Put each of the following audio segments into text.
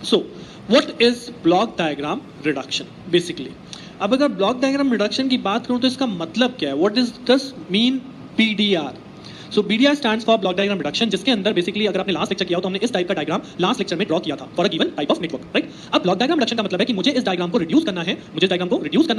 So what is block diagram reduction basically? अब अगर block diagram reduction की बात करूं तो इसका मतलब क्या है? What is this mean BDR? So BDR stands for block diagram reduction, जिसके अंदर बेसिकली अगर आपने लास्ट लेक्चर किया हो तो हमने इस टाइप का डायग्राम लास्ट लेक्चर में ड्रॉ किया था for a given type of network, right? अब ब्लॉक डायग्राम रिडक्शन का मतलब है कि मुझे इस डायग्राम को रिड्यूस करना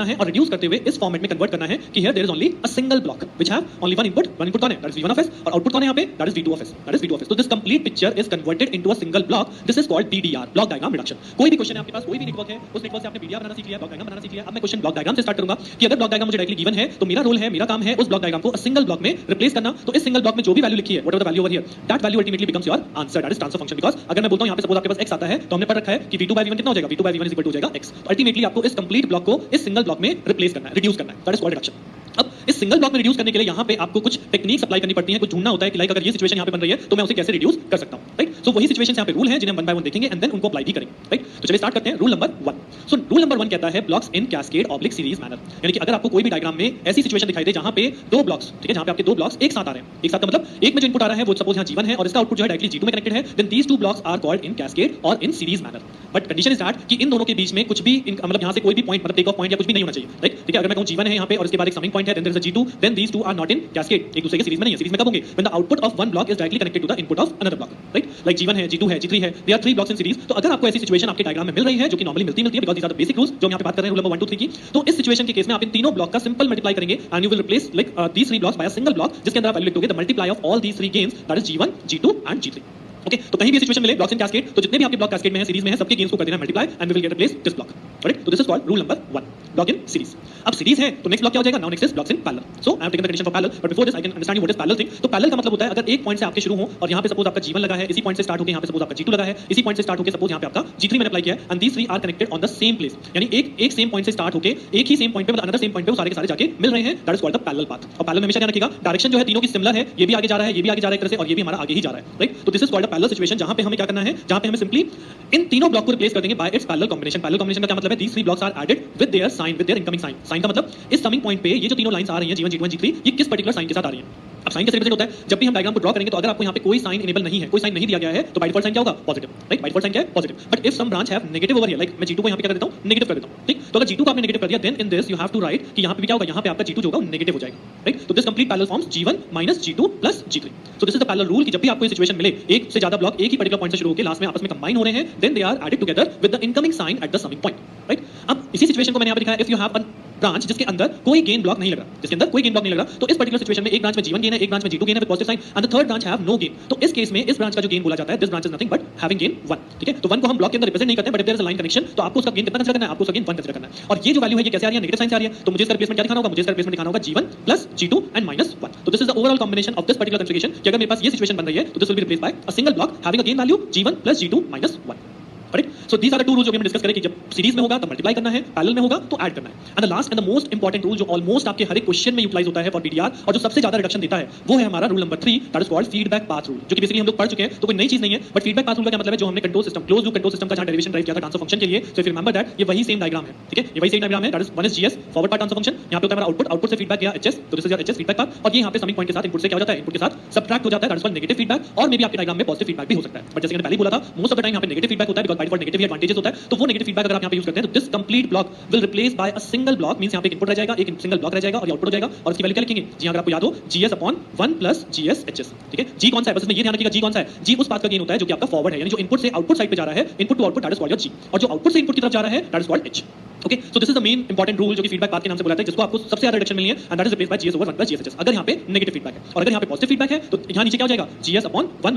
है, और रिड्यूस करते हुए इस फॉर्मेट में कन्वर्ट करना है कि here there is only a single block which have only one input कौन है? That is v1 of s, और आउटपुट कौन है यहां पे? That is v2 of s, तो this complete picture is converted into a single block. This is called BDR, block diagram reduction. कोई भी क्वेश्चन है आपके पास, कोई भी नेटवर्क है, उस नेटवर्क से आपने बीडीआर बनाना सीख लिया, ब्लॉक डायग्राम बनाना सीख लिया. अब मैं क्वेश्चन ब्लॉक डायग्राम से स्टार्ट करूंगा कि अगर ब्लॉक डायग्राम मुझे डायरेक्टली गिवन है तो मेरा रोल है, मेरा काम है उस ब्लॉक डायग्राम को सिंगल ब्लॉक में रिप्लेस करना. तो इस सिंगल ब्लॉक में जो भी वैल्यू लिखी है, whatever the value over here, that value ultimately becomes your answer, that is transfer function. Because अगर मैं बोलता हूं यहां पे सपोज आपके पास x आता है तो हमने पढ़ रखा है कि v2 by v1 कितना हो जाएगा? v2 by v1 is equal to हो जाएगा x. तो अल्टीमेटली आपको इस कंप्लीट ब्लॉक को इस सिंगल ब्लॉक में रिप्लेस करना है, रिड्यूस करना है, दैट इज कॉल्ड रिडक्शन. अब इस सिंगल ब्लॉक में रिड्यूस करने के लिए यहां पे आपको कुछ टेक्निक्स अप्लाई करनी पड़ती है, कुछ ढूंढना होता है कि लाइक अगर ये सिचुएशन यहां पे बन रही है तो मैं उसे कैसे रिड्यूस कर सकता हूं, राइट? सो वही सिचुएशंस यहां पे रूल है जिन्हें हम वन बाय वन देखेंगे एंड देन उनको अप्लाई भी करेंगे, राइट? तो चलिए स्टार्ट करते हैं. Rule number 1. So rule number 1 कहता है ब्लॉक्स इन कैस्केड ऑब्लिक सीरीज मैनर, यानी कि अगर आपको कोई भी डायग्राम में ऐसी सिचुएशन दिखाई दे जहां पे दो ब्लॉक्स, ठीक है, जहां पे आपके दो ब्लॉक्स एक साथ आ रहे हैं, एक साथ का मतलब एक में जो इनपुट आ रहा है वो सपोज यहां g1 है और इसका आउटपुट जो है डायरेक्टली g2 में कनेक्टेड है, then these two blocks are called in cascade और in series manner. But condition is that कि इन दोनों के बीच में कुछ भी मतलब यहां से कोई भी पॉइंट मतलब टेक ऑफ पॉइंट या कुछ भी नहीं होना चाहिए, राइट? ठीक है, अगर मैं कहूं g1 है यहां पे और इसके बाद एक समिंग पॉइंट है, then there is a g2, then these two are not in cascade, एक दूसरे के सीरीज में नहीं है. सीरीज में कब होंगे? When the output of one block is directly connected to the input of another block, right? Like g1 है, g2 है, g3 है, they are three blocks in series. तो अगर आपको ऐसी सिचुएशन आपके डायग्राम में मिल रही है जो कि नॉर्मली मिलती है because these are the basic rules जो हम यहां पे बात कर रहे हैं, रूल नंबर 1 2 3 की, तो इस सिचुएशन के केस में आप इन तीनों ब्लॉक का सिंपल मल्टीप्लाई करेंगे and you will replace like these three blocks by a single block जिसके अंदर आप वैल्यू लिखोगे the multiply of all these three gains, that is g1 g2 and g3. Okay, तो कहीं भी सिचुएशन मिले ब्लॉक्स इन cascade, तो जितने भी आपके ब्लॉक कैस्केड में है, सीरीज में है, सबके गेन्स को कर देना multiply and we will get replace this block, right? तो this is called rule number 1, block in series. अब सीरीज है तो नेक्स्ट ब्लॉक क्या हो जाएगा? Now next is blocks in parallel. So I have taken the condition for parallel, but before this I can understand what is parallel thing. तो parallel का मतलब होता है अगर एक पॉइंट से आपके शुरू हो और यहां पे सपोज आपका g1 लगा है, इसी पॉइंट से स्टार्ट होकर यहां पे सपोज आपका g2 लगा है, इसी पॉइंट से स्टार्ट होकर सपोज यहां पे आपका g3 मैंने अप्लाई किया है, and these three are connected on the same place, यानी एक सेम पॉइंट से स्टार्ट होकर एक ही सेम पॉइंट पे मतलब अनदर सेम पॉइंट पे वो सारे के सारे जाके मिल रहे हैं, that is called the parallel path. और पैरेलल में हमेशा ध्यान रखिएगा डायरेक्शन जो है तीनों की सिमिलर है, ये भी आगे जा रहा है, ये भी आगे जा रहा है एक तरह से, और ये भी हमारा आगे ही जा रहा है, राइट? तो this is called the parallel situation, जहां पे हमें क्या करना है, जहां पे हमें सिंपली इन तीनों ब्लॉक को रिप्लेस कर देंगे by its parallel combination. Parallel combination का क्या मतलब है? These three blocks are added with their sign, with their incoming sign. Sign का मतलब इस समिंग पॉइंट पे ये जो तीनों लाइंस आ रही हैं g1 g2 g3, ये किस पर्टिकुलर साइन के साथ आ रही हैं. अब साइन कैसे रिप्रेजेंट होता है? जब भी हम डायग्राम को ड्रॉ करेंगे तो अगर आपको यहां पे कोई साइन इनेबल नहीं है, कोई साइन नहीं दिया गया है, तो बाय डिफॉल्ट साइन क्या होगा? Positive, right? By default sign क्या है? Positive. But if some branch have negative over here, like मैं g2 को यहां पे क्या कर देता हूं? नेगेटिव कर देता हूं, ठीक? तो अगर g2 को आपने नेगेटिव कर दिया, then in this you have to write कि यहां पे भी क्या होगा? यहां पे आपका g2 जो होगा नेगेटिव हो जाएगा, राइट? तो this complete parallel forms g1 - g2 + g3. So this is the parallel rule कि जब भी आपको ये सिचुएशन मिले, एक से ज्यादा ब्लॉक एक ही पर्टिकुलर पॉइंट से शुरू होकर लास्ट में आपस में कंबाइन हो रहे हैं, then they are added together with the incoming sign at the summing point, right? अब इसी सिचुएशन को मैंने यहां पे दिखाया. If you have a branch जिसके अंदर कोई गेन ब्लॉक नहीं लग रहा, जिसके अंदर कोई गेन ब्लॉक नहीं लग रहा, तो इस पर्टिकुलर सिचुएशन में एक ब्रांच में g1 गेन है, एक ब्रांच में g2 गेन है with positive sign, and the third branch have no gain. तो इस केस में इस ब्रांच का जो गेन बोला जाता है, this branch is nothing but having gain 1, ठीक है? तो 1 को हम ब्लॉक के अंदर रिप्रेजेंट नहीं करते, but if there is a line connection तो आपको उसका गेन कितना कंसीडर करना है? आपको उसका गेन 1 कंसीडर करना है. और ये जो वैल्यू है ये कैसे आ रही है? नेगेटिव साइन से आ रही है. तो मुझे इसका रिप्लेसमेंट क्या दिखाना होगा? मुझे इसका रिप्लेसमेंट दिखाना होगा g1 + g2 एंड -1. तो this is the overall combination of this particular configuration कि अगर मेरे पास ये सिचुएशन बन रही है तो this will be replaced by a single block having a gain value g1 + g2 -1. Right? So these are the two rules जो हमने डिस्कस करे कि जब सीरीज में होगा तो मल्टीप्लाई करना है, पैरेलल में होगा तो ऐड करना है. And the last and the most important rule जो ऑलमोस्ट आपके हर एक क्वेश्चन में यूटिलाइज होता है फॉर बीडीआर और जो सबसे ज्यादा रिडक्शन देता है वो है हमारा rule number 3, that is called feedback path rule, जो कि बेसिकली हम लोग पढ़ चुके हैं, तो कोई नई चीज नहीं है. बट फीडबैक पाथ रूल का क्या मतलब है? जो हमने control system, close loop control system का जहां डेरिवेशन ड्राइव किया था ट्रांसफर फंक्शन के लिए, so if you remember that ये वही सेम डायग्राम है, ठीक है? ये वही सेम डायग्राम है, that is one is GS forward path transfer function. यहां पे होता है हमारा आउटपुट, आउटपुट से फीडबैक गया एचएस, तो this is your HS feedback path. और ये यहां पे समिंग पॉइंट के साथ इनपुट से क्या हो जाता है? इनपुट के साथ सब्ट्रैक्ट हो जाता है, that is called negative feedback. और मे बी आपके डायग्राम में पॉजिटिव फीडबैक भी हो सकता है, बट जैसे मैंने पहले बोला था मोस्ट ऑफ द टाइम यहां पे नेगेटिव फीडबैक होता है because by default negative he advantages होता है. तो वो नेगेटिव फीडबैक अगर आप यहां पे यूज करते हैं तो this complete block will replace by a single block, means यहां पे एक इनपुट रह जाएगा, एक सिंगल ब्लॉक रह जाएगा और ये आउटपुट हो जाएगा. और इसकी वैल्यू क्या लिखेंगे? जी अगर आपको याद हो gs/1 + gs/hs, ठीक है? g कौन सा है? बस इसमें ये ध्यान रखिएगा g कौन सा है. g उस पाथ का गेन होता है जो कि आपका फॉरवर्ड है, यानी जो इनपुट से आउटपुट साइड पे जा रहा है, input to output, that is called your g. और जो आउटपुट से इनपुट की तरफ जा रहा है, that is called h. Okay, so this is the main important rule जो कि फीडबैक पाथ के नाम से बुलाता है, जिसको आपको सबसे ज्यादा रिडक्शन मिलनी है, and that is replaced by gs/1 + gs/hs. अगर यहां पे नेगेटिव फीडबैक है और अगर यहां पे पॉजिटिव फीडबैक है तो यहां नीचे क्या हो जाएगा? gs/1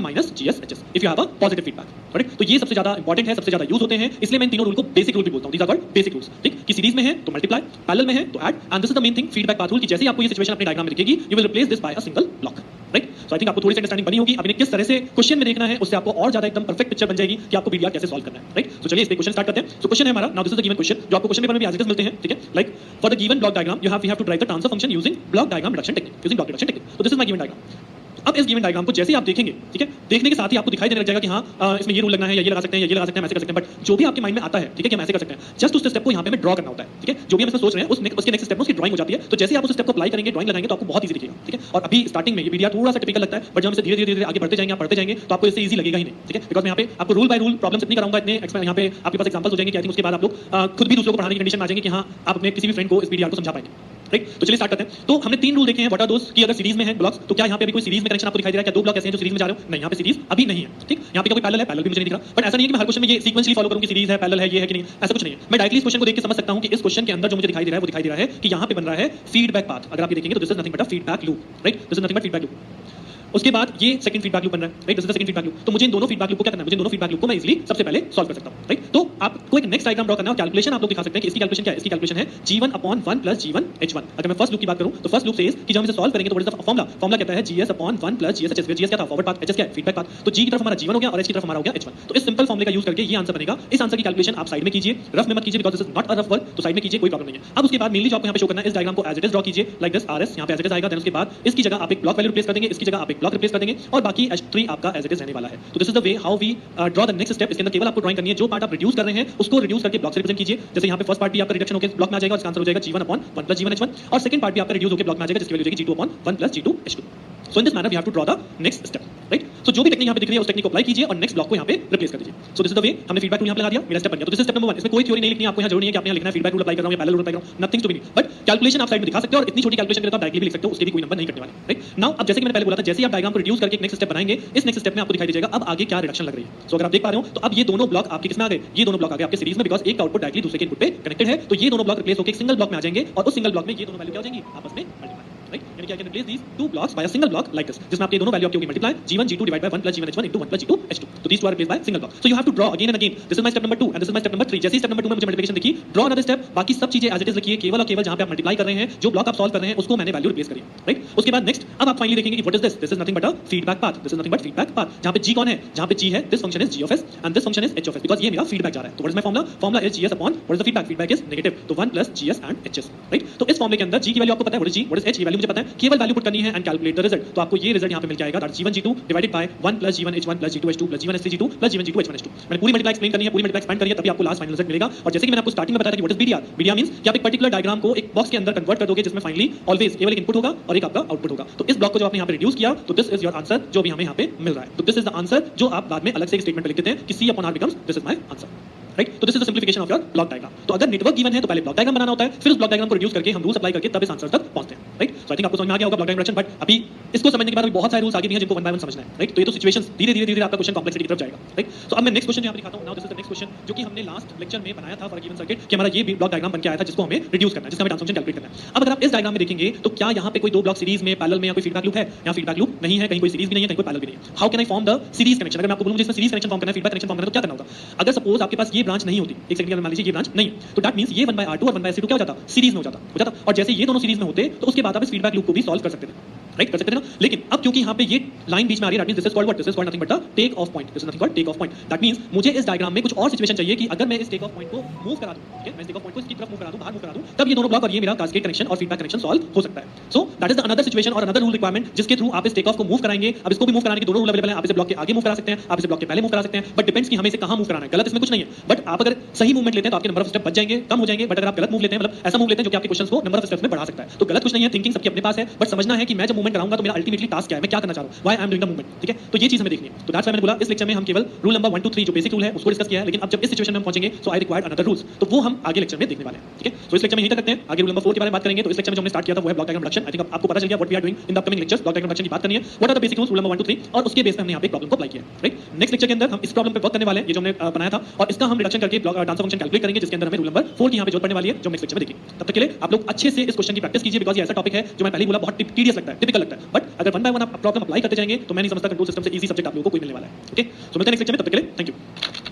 - gs/hs if you have a positive feedback, right? तो ये सबसे ज्यादा इंपॉर्टेंट है, सबसे ज्यादा यूज होते हैं, इसलिए मैं इन तीनों रूल को बेसिक रूल भी बोलता हूं. These are called basic rules, ठीक? कि सीरीज में है तो मल्टीप्लाई, पैरेलल में है तो add, and this is the main thing feedback path rule कि जैसे ही आपको ये सिचुएशन अपने डायग्राम में दिखेगी you will replace this by a single block, right? So I think आपको थोड़ी सी अंडरस्टैंडिंग बनी होगी. अब इन्हें किस तरह से क्वेश्चन में देखना है उससे आपको और ज्यादा एकदम परफेक्ट पिक्चर बन जाएगी कि आपको बीडीआर कैसे सॉल्व करना है, राइट? तो चलिए इस पे क्वेश्चन स्टार्ट करते हैं. सो क्वेश्चन है हमारा, now this is the given question जो आपको क्वेश्चन पेपर में भी एज इट इज मिलते हैं, ठीक है? Like for the given block diagram we have to drive the transfer function using block diagram reduction technique, using block reduction technique. तो this is my given diagram. अब इस given diagram को जैसे आप देखेंगे, ठीक है, देखने के साथ ही आपको दिखाई देने लग जाएगा कि हाँ इसमें ये रूल लगना है, या ये लगा सकते हैं, या ये लगा सकते हैं, ऐसे कर सकते हैं, बट जो भी आपके माइंड में आता है, ठीक है, कि हम ऐसे कर सकते हैं, जस्ट उस स्टेप को यहाँ पे हमें ड्रॉ करना होता है, ठीक है, जो भी हम इसमें सोच रहे हैं उसके नेक्स्ट स्टेप में उसकी ड्राइंग हो जाती है। तो जैसे आप उस स्टेप को अप्लाई करेंगे, ड्राइंग लगाएंगे, तो आपको बहुत ईजी दिखेगा, ठीक है। और अभी स्टार्टिंग में ये वीडियो थोड़ा सा टिपिकल लगता है, बट जब हम इसे धीरे धीरे आगे बढ़ते जाएंगे, आप पढ़ते जाएंगे, तो आपको इससे ईजी लगेगा ही नहीं, ठीक है, बिकॉज मैं यहाँ पे आपको रूल बाय रूल प्रॉब्लम्स इतनी कराऊंगा, इतने यहाँ पे आपके पास एग्जांपल्स हो जाएंगे कि आई थिंक उसके बाद आप लोग खुद भी दूसरों को पढ़ाने की कंडीशन में आ जाएंगे कि हाँ आप अपने किसी भी फ्रेंड को इस पीडीआर को समझा पाएंगे, राइट। तो चलिए स्टार्ट करते हैं। तो हमने 3 रूल देखे हैं, व्हाट आर दोस, कि अगर सीरीज में है ब्लॉक्स, तो क्या यहाँ पे अभी कोई सीरीज में कनेक्शन आपको दिखाई दे रहा है? क्या 2 ब्लॉक ऐसे हैं जो सीरीज में जा रहे हो? नहीं, यहाँ पे सीरीज अभी नहीं है, ठीक। यहाँ पे कोई पैरेलल है, पैरेलल भी मुझे नहीं दिख रहा, बट ऐसा नहीं है कि मैं हर क्वेश्चन में ये सीक्वेंशियली फॉलो करूं कि सीरीज है, पैरेलल है, ये है कि नहीं, ऐसा कुछ नहीं है। मैं डायरेक्टली इस क्वेश्चन को देख के समझ सकता हूं कि इस क्वेश्चन के अंदर जो मुझे दिखाई दे रहा है वो दिखाई दे रहा है कि यहाँ पे बन रहा है फीडबैक पाथ। अगर आप ये देखेंगे तो this is nothing but a feedback loop, right, this is nothing but feedback loop. उसके बाद ये सेकंड फीडबैक लूप बन रहा है, right, this is the second feedback loop. तो मुझे इन दोनों फीडबैक लूप को क्या करना है? मुझे इन दोनों फीडबैक लूप को मैं इजीली सबसे पहले सॉल्व कर सकता हूं, राइट। तो आपको एक नेक्स्ट डायग्राम ड्रॉ करना है और कैलकुलेशन आप लोग दिखा सकते हैं कि इसकी कैलकुलेशन क्या है। इसकी कैलकुलेशन है g1/1 + g1h1। अगर मैं फर्स्ट लूप की बात करूं तो फर्स्ट लूप से कि जब हम इसे सॉल्व करेंगे तो व्हाट इज द फॉर्मूला कहता है gs/1 + gs। gs क्या था? फॉरवर्ड पाथ, hs क्या है? Feedback path. तो g की तरफ हमारा g1 हो गया और h की तरफ हमारा हो गया h1। तो इस सिंपल फॉर्मूले का यूज करके ये आंसर बनेगा। इस आंसर की कैलकुलेशन आप साइड में कीजिए, रफ में मत कीजिए, because this is not a rough work, तो साइड में कीजिए, कोई प्रॉब्लम नहीं है। अब उसके बाद मेनली जो आपको यहां पे शो करना है, इस डायग्राम को एज इट इज ड्रॉ कीजिए, लाइक दिस rs यहां पे एज इट इज आएगा। देन उसके बाद इसकी जगह आप एक ब्लॉक वैल्यू रिप्लेस कर देंगे, इसकी जगह आप एक ब्लॉक रिप्लेस कर देंगे और बाकी h3 आपका एज इट इज रहने वाला है। तो this is the way how we draw the next step. इसके अंदर केवल आपको ड्राइंग करनी है, जो पार्ट आप रिड्यूस कर रहे हैं उसको रिड्यूस करके ब्लॉक से रिप्रेजेंट कीजिए। जैसे यहाँ पे फर्स्ट पार्ट भी आपका रिडक्शन होकर ब्लॉक में आ जाएगा, इसका आंसर हो जाएगा g1/1 + g1h1 और सेकंड पार्ट भी आपका रिड्यूस होकर ब्लॉक में आ जाएगा, जिसकी वैल्यू हो जाएगी g2/1 + g2h2। So in this manner we have to draw the next step, right? So जो भी टेक्निक यहाँ पे दिख रही है उस टेक्निक को अप्लाई कीजिए और नेक्स्ट ब्लॉक को यहाँ पे रिप्लेस कर दीजिए। So this is the way हमने फीडबैक रूल यहाँ पे लगा दिया, मेरा स्टेप बन गया। तो दिस इज स्टेप नंबर 1। इसमें कोई थ्योरी नहीं लिखनी है आपको, यहाँ जरूरी नहीं है कि आपने यहाँ लिखना है फीडबैक रूल अप्लाई कर रहा हूँ या पैरेलल रूल अप्लाई कर रहा हूँ, nothing to be need. But calculation आप साइड में दिखा सकते हो और इतनी छोटी कैलकुलेशन के लिए तो आप डायरेक्टली भी लिख सकते हो, उसके भी कोई नंबर नहीं कटने वाले, राइट। नाउ अब जैसे कि मैंने पहले बोला था, जैसे आप डायग्राम को रिड्यूस करके एक नेक्स्ट स्टेप बनाएंगे, इस नेक्स्ट स्टेप में आपको दिखाई दीजिएगा अब आगे क्या रिडक्शन लग रही है। सो अगर आप देख पा रहे हो तो अब ये दोनों ब्लॉक आपके किसमें आ गए? ये दोनों ब्लॉक आ गए आपके सीरीज में, बिकॉज एक आउटपुट डायरेक्टली दूसरे के इनपुट पे कनेक्टेड है। तो ये दोनों ब्लॉक रिप्लेस होकर एक सिंगल ब्लॉक में आ जाएंगे और उस सिंगल ब्लॉक में ये दोनों वैल्यू क्या हो जाएंगी? आपस में मल्टीप्लाई, राइट। यानी कि I can replace these 2 blocks by a single block like this, जिसमें आपके दोनों वैल्यू आपकी होगी multiply g1 g2 divide by 1 + g1h1 * 1 + g2h2। तो these two are replaced by single block. So you have to draw again and again. This is my step number 2 and this is my step number 3. जैसे step number 2 में मुझे multiplication दिखी, draw another step, बाकी सब चीजें as it is लिखिए, केवल और केवल जहां पे आप मल्टीप्लाई कर रहे हैं, जो ब्लॉक आप सॉल्व कर रहे हैं उसको मैंने वैल्यू रिप्लेस करी, राइट। उसके बाद नेक्स्ट अब आप फाइनली देखेंगे कि what is this? This is nothing but a feedback path, this is nothing but feedback path. जहां पे g कौन है? जहां पे g है, this function is g of s and this function is h of s, because ये मेरा feedback जा रहा है। तो what is my formula? Formula is gs upon what is the feedback? Feedback is negative, तो 1 + gs and hs, right. तो इस फार्मूले के अंदर g की वैल्यू आपको पता है, what is g, what is h, ये वैल्यू मुझे पता है, केवल वैल्यू पुट करनी है एंड कैलकुलेट द रिजल्ट। तो आपको ये रिजल्ट यहां पे मिल जाएगा, that g1 g2 divided by 1 + g1h1 + g2h2 + g1h3 g2 + g1 g2 h1h2। मैंने पूरी मल्टीप्लाई एक्सप्लेन करनी है, पूरी मल्टीप्लाई एक्सपेंड करिए, तभी आपको लास्ट फाइनल रिजल्ट मिलेगा। और जैसे कि मैंने आपको स्टार्टिंग में बताया था कि what is BDR? BDR means कि आप एक पर्टिकुलर डायग्राम को एक बॉक्स के अंदर कन्वर्ट कर दोगे, जिसमें फाइनली ऑलवेज केवल एक इनपुट होगा और एक आपका आउटपुट होगा। तो इस ब्लॉक को जो आपने यहाँ पे रिड्यूस किया, तो दिस इज योर आंसर जो भी हमें यहाँ पे मिल रहा है। तो दिस इज द आंसर जो आप बाद में अलग से एक स्टेटमेंट पे लिख देते हैं कि c/r becomes this is my answer, right. तो this is the simplification of your block diagram. तो अगर नेटवर्क गिवन है तो पहले ब्लॉक डायग्राम बनाना होता है, फिर उस ब्लॉक डायग्राम को रिड्यूस करके हम रूल्स अप्लाई करके तब इस आंसर तक पहुंचते हैं, राइट। सो आई थिंक आपको समझ में आ गया होगा ब्लॉक डायग्राम रिडक्शन, बट अभी इसको समझने के बाद अभी बहुत सारे रूल्स आगे भी हैं जिनको वन बाय वन समझना है, राइट। तो ये तो सिचुएशंस धीरे धीरे आपका क्वेश्चन कॉम्प्लेक्सिटी की तरफ जाएगा, राइट। तो अब मैं नेक्स्ट क्वेश्चन यहाँ पे दिखाता हूँ। Now this is the next question जो कि हमने लास्ट लेक्चर में बनाया था फॉर गिवन सर्किट, कि हमारा ये ब्लॉक डायग्राम बन के आया था जिसको हमें रिड्यूस करना है, जिसका हमें ट्रांसफॉर्मेशन कैलकुलेट करना है। अब अगर आप इस डायग्राम में देखेंगे तो क्या यहाँ पे कोई 2 ब्लॉक सीरीज में पैरेलल में या कोई फीडबैक लूप है? यहाँ फीडबैक लूप नहीं है, कहीं कोई सीरीज भी नहीं है, कहीं कोई पैरेलल भी नहीं है। How can I form the series connection? अगर मैं आपको बोलूं जिसमें सीरीज कनेक्शन फॉर्म करना है, फीडबैक कनेक्शन फॉर्म करना है, तो क्या करना होगा? अगर सपोज आपके पास ये ब्रांच नहीं होती, एक सेकंड के लिए मान लीजिए ये ब्रांच नहीं, तो दैट मींस ये 1/r2 और 1/c2 क्या हो जाता? सीरीज में हो जाता। और जैसे ये दोनों सीरीज में होते तो उसके बाद आप इस फीडबैक लूप को भी सॉल्व कर सकते थे, राइट, कर सकते थे ना। लेकिन अब क्योंकि यहाँ पे ये लाइन बीच में आ रही है, that means this is called what? This is called nothing but the take off point, this is nothing but take off point. That means मुझे इस डायग्राम में कुछ और सिचुएशन चाहिए कि अगर मैं इस टेक ऑफ पॉइंट को मूव करा दूं, ठीक है, मैं इस टेक ऑफ पॉइंट को इसकी तरफ मूव करा दूं, बाहर मूव करा दूं, तब ये दोनों ब्लॉक और ये मेरा कास्केड कनेक्शन और फीडबैक कनेक्शन सॉल्व हो सकता है। So that is the another situation और अनदर रूल रिक्वायरमेंट जिसके थ्रू आप इस टेक ऑफ को मूव कराएंगे। अब इसको भी मूव कराने के दोनों रूल अवेलेबल हैं। आप इसे ब्लॉक के आगे मूव करा सकते हैं, आप इसे ब्लॉक के पहले मूव करा सकते हैं, बट डिपेंड्स कि हमें इसे कहां मूव कराना है। गलत इसमें कुछ नहीं है, बट आप अगर सही मूवमेंट लेते हैं तो आपके नंबर ऑफ स्टेप बच जाएंगे, कम हो जाएंगे। बट अगर आप गलत मूव लेते हैं, मतलब ऐसा मूव लेते हैं जो कि आपके क्वेश्चंस को नंबर ऑफ स्टेप्स में बढ़ा सकता है, तो गलत कुछ नहीं है, थिंकिंग सबकी अपने पास है, बट समझना है कि मैं जब मूवमेंट कराऊंगा तो मेरा अल्टीमेटली टास्क क्या है, मैं क्या करना चाह रहा हूं, why I am doing the movement, ठीक है। तो ये चीज हमें देखनी है। तो दैट्स व्हाई मैंने बोला इस लेक्चर में हम केवल रूल नंबर 1 2 3 जो बेसिक रूल है उसको डिस्कस किया है, लेकिन अब जब इस सिचुएशन में हम पहुंचेंगे सो आई रिक्वायर्ड अनदर रूल्स, तो वो हम आगे लेक्चर में देखने वाले हैं, ठीक है। तो इस लेक्चर में यही तक करते हैं, आगे रूल नंबर 4 के बारे में बात करेंगे। तो इस लेक्चर में जो हमने स्टार्ट किया था वो है block diagram reduction. I think आपको पता चल गया what we are doing in the upcoming lectures. Block diagram reduction की बात करनी है, what are the basic rules, rule number 1 2 3, और उसके बेस पे हमने यहां पे प्रॉब्लम को अप्लाई किया, राइट। नेक्स्ट लेक्चर के अंदर हम इस प्रॉब्लम पे वर्क करने वाले हैं, ये जो हमने बनाया था, और इसका हम रिडक्शन करके ट्रांसफर फंक्शन कैलकुलेट करेंगे, जिसके अंदर हमें रूल नंबर 4 की यहां पे जरूरत पड़ने वाली है, जो नेक्स्ट लेक्चर में देखेंगे। तब तक के लिए आप लोग अच्छे से इस क्वेश्चन की प्रैक्टिस कीजिए, बिकॉज़ ये ऐसा टॉपिक है जो मैं पहले ही बोला बहुत टीडियस लगता है, टिपिकल लगता है, बट अगर वन बाय वन आप प्रॉब्लम अप्लाई करते जाएंगे तो मैं नहीं समझता कंट्रोल सिस्टम से इजी सब्जेक्ट आप लोगों को कोई मिलने वाला है, ओके। सो मिलते हैं नेक्स्ट लेक्चर में, तब तक के लिए थैंक यू।